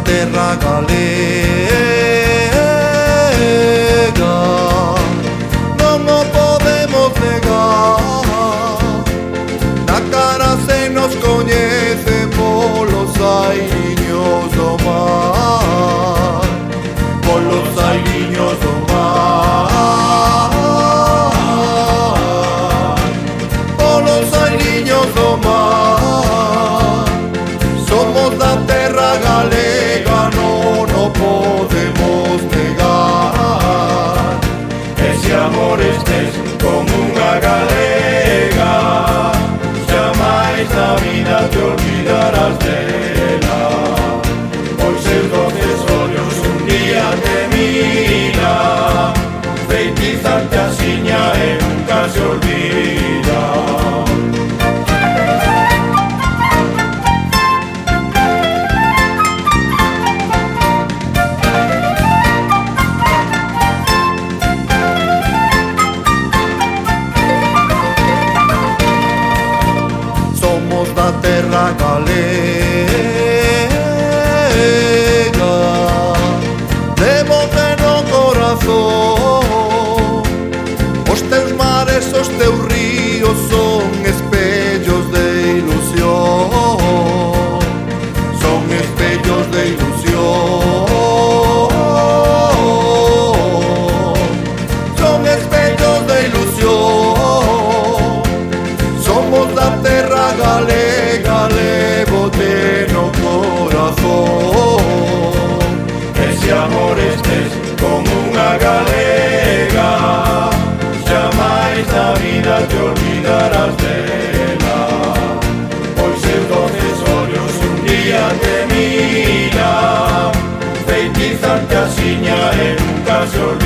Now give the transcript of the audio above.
terra galega, non o podemos negar. Na cara se nos coñece polos airiños do mar, polos airiños do mar, polos airiños do mar. Somos da terra galega, non o podemos negar. Ese amor estés con unha galega, jamais na vida te olvidarás dela. Pois seus doces ollos un día te mira, feitizante asiña e nunca se olvida. Somos da terra galega, levote no corazón. Os teus mares, os teus ríos son espellos de ilusión, son espellos de ilusión, son espellos de ilusión. Somos da terra galega, levote no corazón. Ese amor estés con unha galega, jamais na vida te olvidarás dela. Pois seus doces ollos un día te mira, feitizante asiña e nunca se olvida.